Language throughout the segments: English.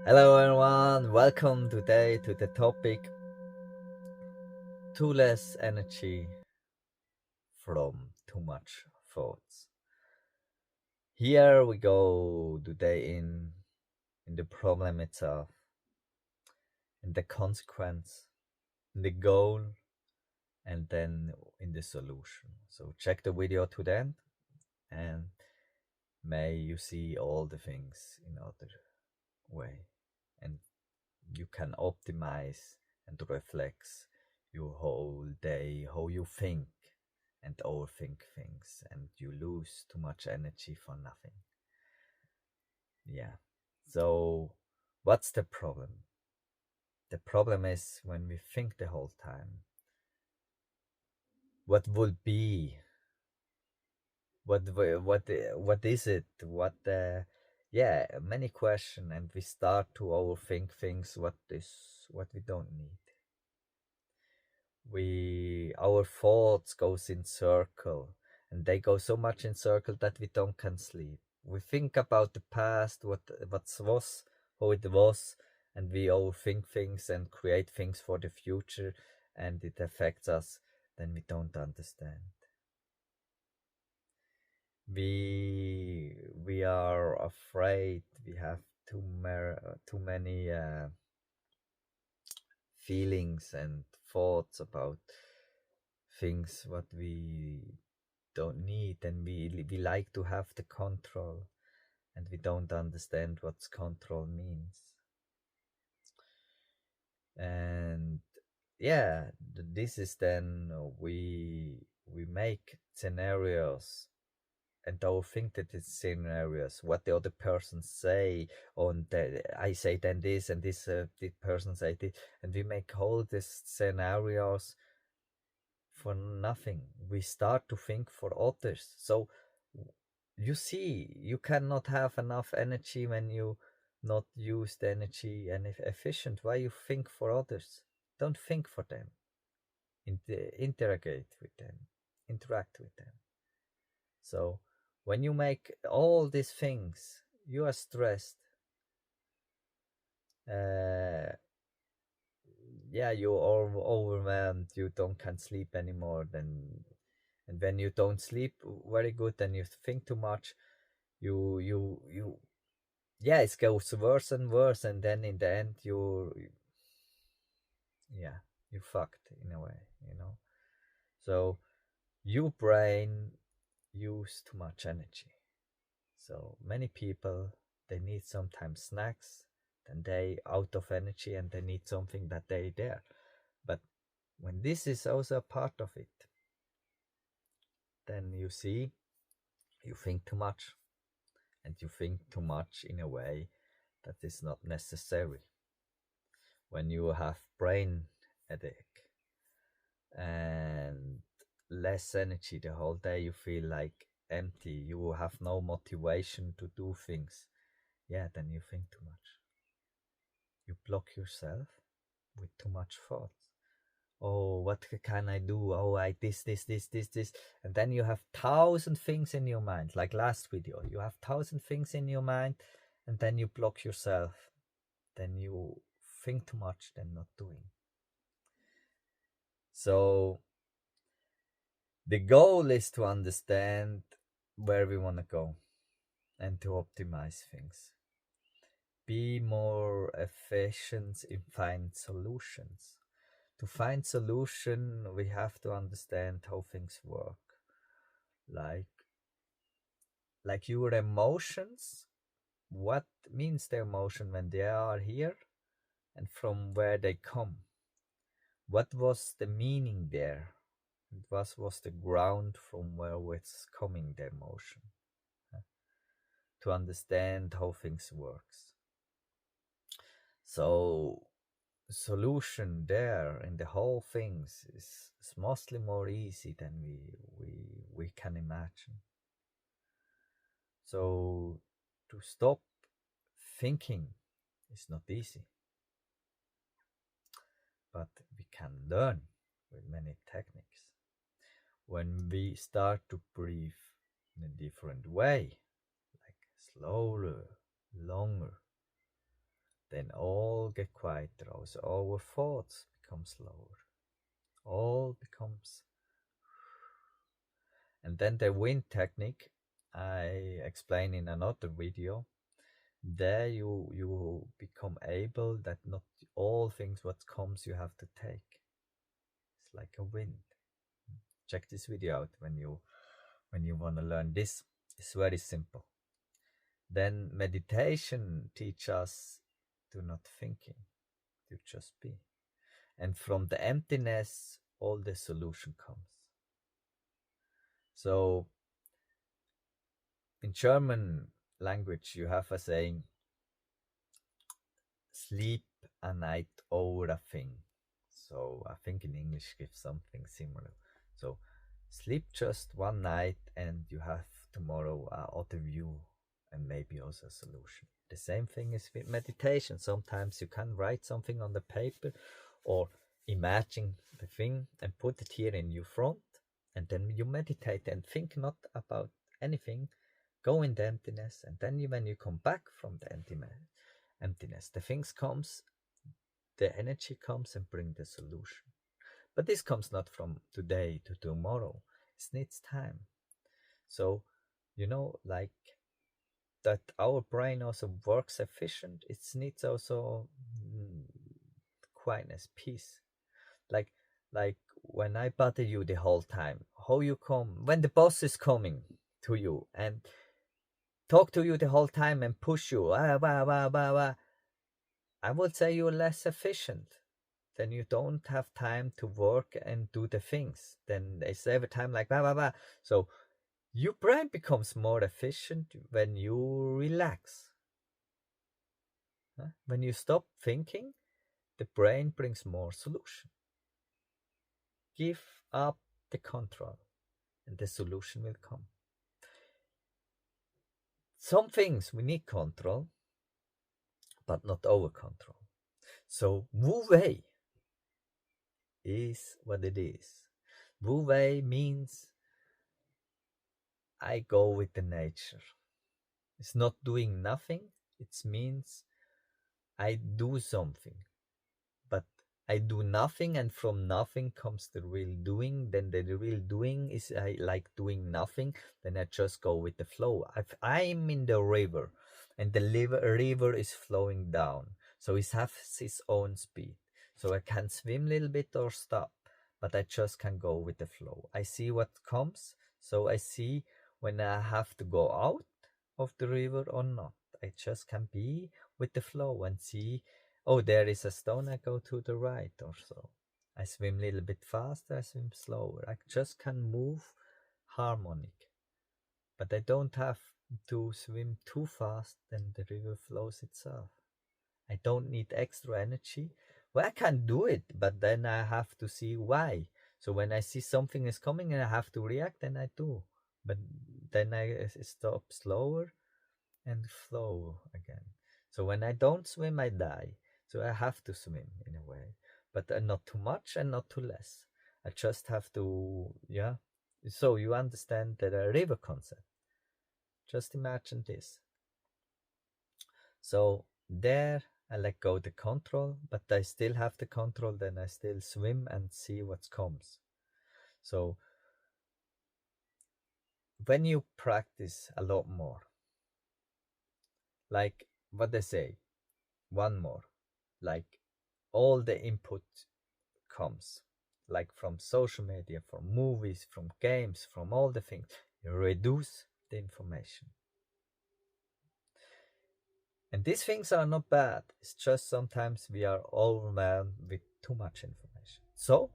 Hello everyone, welcome today to the topic too less energy from too much thoughts. Here we go today in the problem itself, in the consequence, in the goal, and then in the solution. So check the video to the end and may you see all the things in other way and you can optimize and reflect your whole day, how you think and overthink things, and you lose too much energy for nothing. Yeah. So, what's the problem? The problem is when we think the whole time, what will be? What is it? Yeah, many questions, and we start to overthink things. What we don't need. Our thoughts goes in circle, and they go so much in circle that we don't can sleep. We think about the past, what was, how it was, and we overthink things and create things for the future, and it affects us. Then we don't understand. We are afraid. We have too many feelings and thoughts about things what we don't need, and we like to have the control, and we don't understand what control means. And yeah, this is then we make scenarios and don't think that it's scenarios what the other person say on the I say then this and this the person say this, and we make all these scenarios for nothing. We start to think for others. So you see, you cannot have enough energy when you not use the energy and if efficient. Why you think for others? Don't think for them. Interagate with them, interact with them. So when you make all these things, you are stressed. Uh, yeah, you are overwhelmed. You don't can sleep anymore. And when you don't sleep very good, then you think too much. You yeah, it goes worse and worse, and then in the end yeah, you fucked in a way. So your brain use too much energy. So many people, they need sometimes snacks, then they out of energy and they need something that they there. But when this is also a part of it, then you see, you think too much, and you think too much in a way that is not necessary. When you have brain headache and less energy the whole day, you feel like empty, you have no motivation to do things. Yeah, then you think too much. You block yourself with too much thoughts. Oh, what can I do? Oh, I this, and then you have thousand things in your mind. Like last video, you have thousand things in your mind, and then you block yourself. Then you think too much, then not doing. So the goal is to understand where we want to go and to optimize things. Be more efficient in find solutions. To find solution, we have to understand how things work. Like your emotions, what means the emotion when they are here and from where they come. What was the meaning there? What was the ground from where it's coming the emotion? To understand how things works. So solution there in the whole things is mostly more easy than we can imagine. So to stop thinking is not easy, but we can learn with many techniques. When we start to breathe in a different way, like slower, longer, then all get quieter. Also, our thoughts become slower. All becomes. And then the wind technique I explain in another video. There you become able that not all things what comes you have to take. It's like a wind. Check this video out when you want to learn this. It's very simple. Then meditation teach us to not thinking, to just be. And from the emptiness, all the solution comes. So in German language, you have a saying, sleep a night over a thing. So I think in English gives something similar. So sleep just one night and you have tomorrow other view and maybe also a solution. The same thing is with meditation. Sometimes you can write something on the paper or imagine the thing and put it here in your front, and then you meditate and think not about anything, go in the emptiness, and then when you come back from the emptiness, the things comes, the energy comes and bring the solution. But this comes not from today to tomorrow. It needs time. So, like that our brain also works efficient. It needs also quietness, peace. Like when I bother you the whole time, how you come when the boss is coming to you and talk to you the whole time and push you, I would say you're less efficient. Then you don't have time to work and do the things. Then it's every time like So your brain becomes more efficient when you relax. When you stop thinking, the brain brings more solution. Give up the control and the solution will come. Some things we need control, but not over control. So Wu Wei is what it is. Wu Wei means I go with the nature. It's not doing nothing. It means I do something. But I do nothing, and from nothing comes the real doing. Then the real doing is I like doing nothing. Then I just go with the flow. I'm in the river, and the river is flowing down. So it has its own speed. So I can swim a little bit or stop, but I just can go with the flow. I see what comes. So I see when I have to go out of the river or not. I just can be with the flow and see, oh, there is a stone, I go to the right or so. I swim a little bit faster, I swim slower. I just can move harmonic. But I don't have to swim too fast, then the river flows itself. I don't need extra energy. Well, I can do it, but then I have to see why. So when I see something is coming and I have to react, then I do. But then I stop slower and flow again. So when I don't swim, I die. So I have to swim in a way, but not too much and not too less. I just have to, yeah. So you understand that a river concept. Just imagine this. So there I let go the control, but I still have the control, then I still swim and see what comes. So when you practice a lot more, like what they say, one more, like all the input comes, like from social media, from movies, from games, from all the things. You reduce the information. And these things are not bad. It's just sometimes we are overwhelmed with too much information. So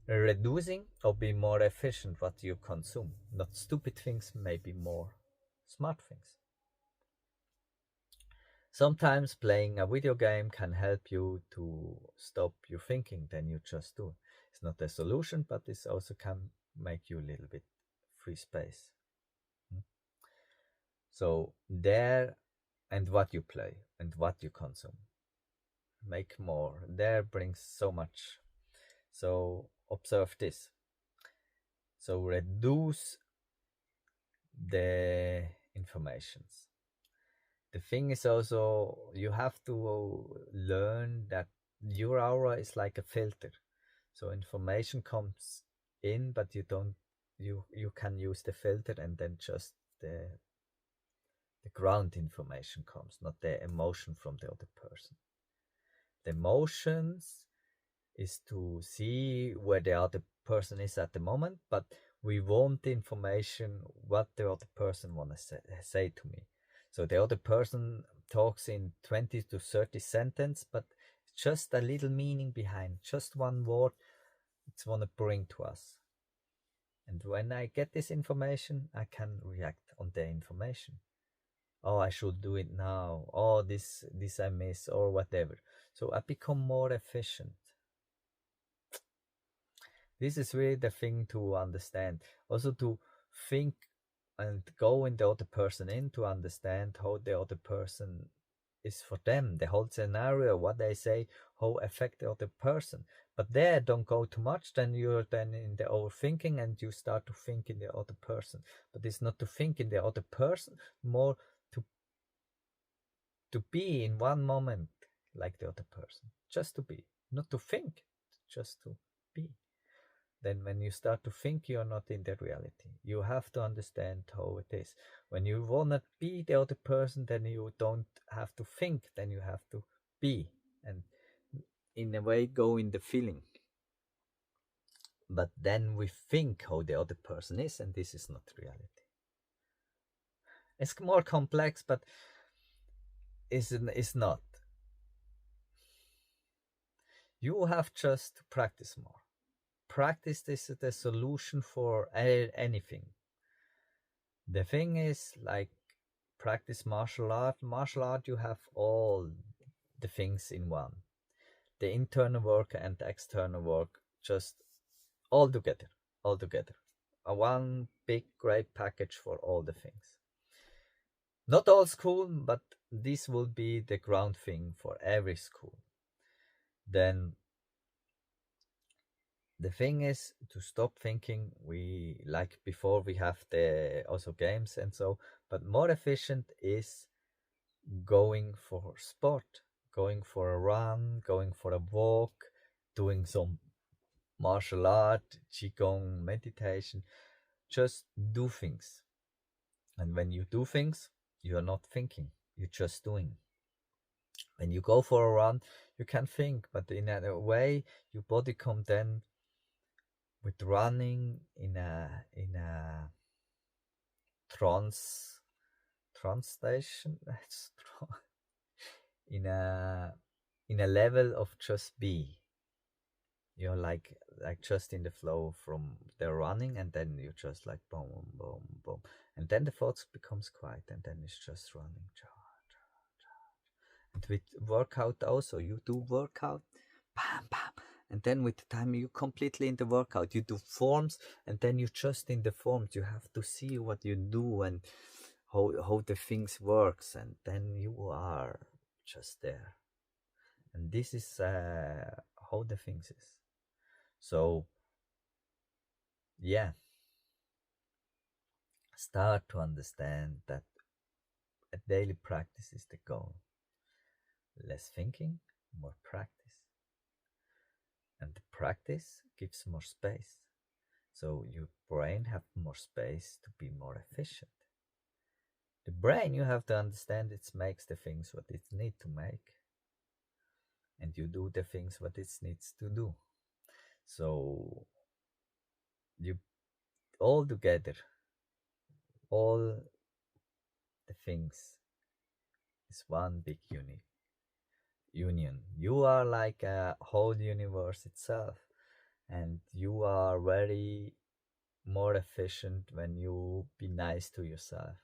reducing or be more efficient what you consume. Not stupid things, maybe more smart things. Sometimes playing a video game can help you to stop your thinking, then you just do. It's not a solution, but this also can make you a little bit free space. So there, and what you play and what you consume. Make more. There brings so much. So observe this. So reduce the informations. The thing is also you have to learn that your aura is like a filter. So information comes in, but you can use the filter, and then just the ground information comes, not the emotion from the other person. The emotions is to see where the other person is at the moment, but we want the information what the other person want to say to me. So the other person talks in 20 to 30 sentences, but just a little meaning behind, just one word it's want to bring to us. And when I get this information, I can react on the information. Oh, I should do it now. Oh, this I miss, or whatever. So I become more efficient. This is really the thing to understand. Also to think and go in the other person in to understand how the other person is for them, the whole scenario, what they say, how affect the other person. But there, don't go too much, then you're then in the overthinking and you start to think in the other person. But it's not to think in the other person, more to be in one moment like the other person. Just to be, not to think, just to be. Then when you start to think, you're not in the reality. You have to understand how it is. When you wanna be the other person, then you don't have to think, then you have to be, and in a way go in the feeling. But then we think how the other person is, and this is not reality. It's more complex, but it's not. You have just to practice more. Practice is the solution for anything. The thing is, like, practice martial art. Martial art, you have all the things in one. The internal work and the external work, just all together, all together. A one big great package for all the things. Not all school, but this will be the ground thing for every school. Then the thing is to stop thinking we like before we have the also games and so, but more efficient is going for sport, going for a run, going for a walk, doing some martial art, qigong, meditation. Just do things. And when you do things, you are not thinking, you're just doing. When you go for a run, you can think, but in a way, your body come then with running in a trance station. in a in a level of just be. You're like just in the flow from the running, and then you just like boom, boom, boom, and then the thoughts becomes quiet, and then it's just running. And with workout also, you do workout, bam, bam, and then with the time you completely in the workout, you do forms, and then you just in the forms. You have to see what you do and how the things works, and then you are just there. And this is how the things is. So yeah, start to understand that a daily practice is the goal. Less thinking, more practice. And the practice gives more space. So your brain have more space to be more efficient. The brain, you have to understand, it makes the things what it needs to make. And you do the things what it needs to do. So you all together, all the things is one big union. You are like a whole universe itself, and you are very more efficient when you be nice to yourself,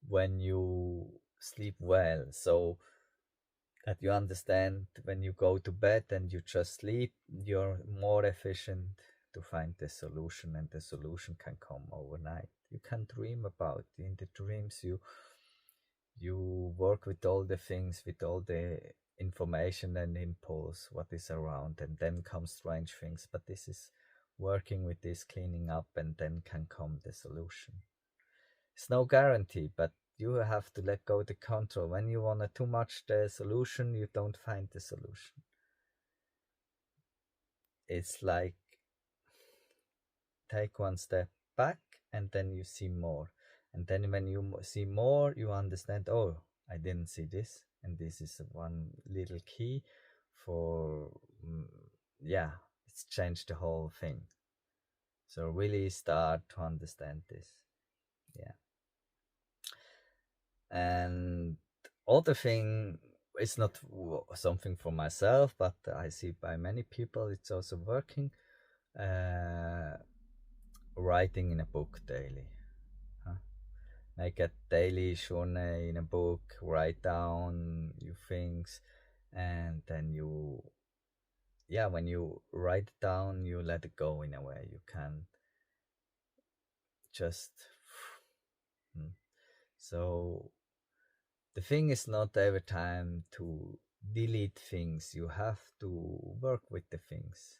when you sleep well, so that you understand when you go to bed and you just sleep, you're more efficient to find the solution, and the solution can come overnight. You can dream about in the dreams, you work with all the things, with all the information and impulse what is around, and then come strange things, but this is working with this, cleaning up, and then can come the solution. It's no guarantee, but you have to let go the control. When you want too much the solution, you don't find the solution. It's like take one step back and then you see more. And then when you see more, you understand, oh, I didn't see this. And this is one little key for, yeah, it's changed the whole thing. So really start to understand this. Yeah. And other thing, it's not something for myself, but I see by many people it's also working. Writing in a book daily. Huh? Make a daily journal in a book, write down your things, and then when you write it down, you let it go in a way. You can just. So the thing is not every time to delete things. You have to work with the things.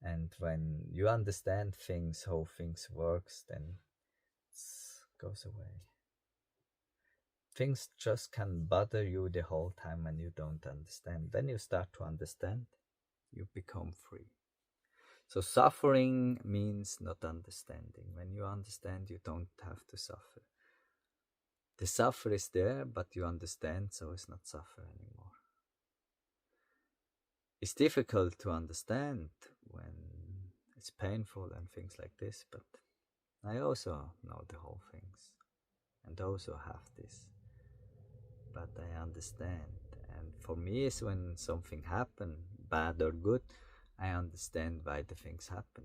And when you understand things, how things works, then it goes away. Things just can bother you the whole time when you don't understand. When you start to understand, you become free. So suffering means not understanding. When you understand, you don't have to suffer. The suffer is there, but you understand, so it's not suffer anymore. It's difficult to understand when it's painful and things like this, but I also know the whole things and also have this. But I understand. And for me, is when something happen, bad or good, I understand why the things happen.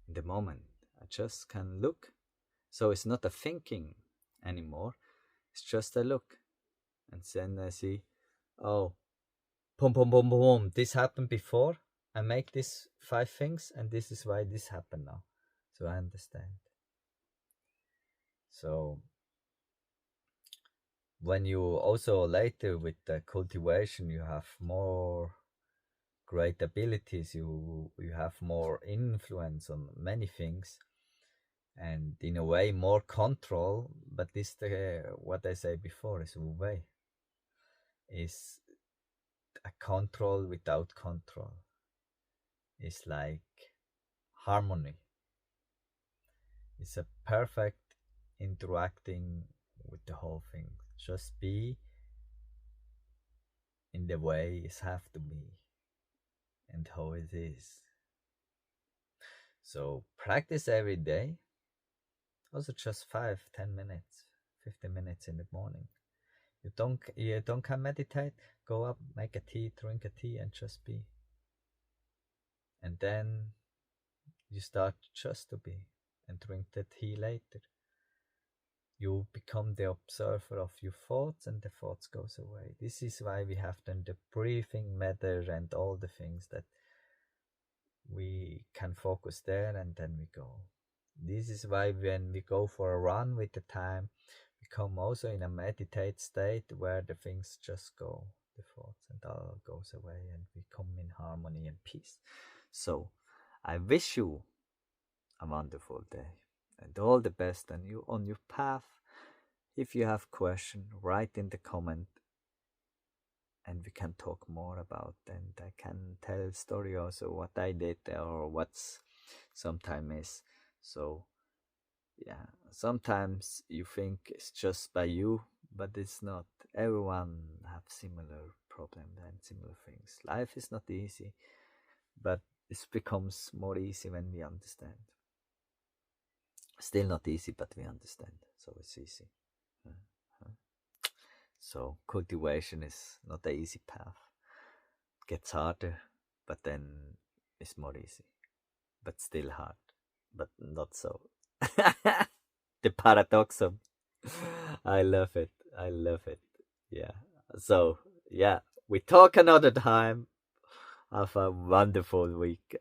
In the moment, I just can look. So it's not a thinking anymore. It's just a look. And then I see, oh, boom, boom, boom, boom, boom. This happened before. I make these 5 things, and this is why this happened now. So I understand. So when you also later with the cultivation, you have more great abilities, you have more influence on many things, and in a way more control. But this what I say before is way is a control without control. It's like harmony. It's a perfect interacting with the whole thing. Just be in the way it have to be and how it is. So practice every day. Also just 5-10 minutes, 15 minutes in the morning. You don't can meditate, go up, make a tea, drink a tea and just be. And then you start just to be and drink the tea later. You become the observer of your thoughts and the thoughts goes away. This is why we have then the breathing matter and all the things that we can focus there and then we go. This is why when we go for a run with the time, we come also in a meditate state where the things just go, the thoughts and all goes away and we come in harmony and peace. So I wish you a wonderful day and all the best on your path. If you have question, write in the comment and we can talk more about, and I can tell story also what I did or what's sometime is. So yeah, sometimes you think it's just by you, but it's not. Everyone have similar problems and similar things. Life is not easy, but it becomes more easy when we understand. Still not easy, but we understand, so it's easy. So cultivation is not an easy path. It gets harder, but then it's more easy. But still hard, but not so. The paradoxum. I love it. I love it. Yeah. So, yeah, we talk another time. Have a wonderful week.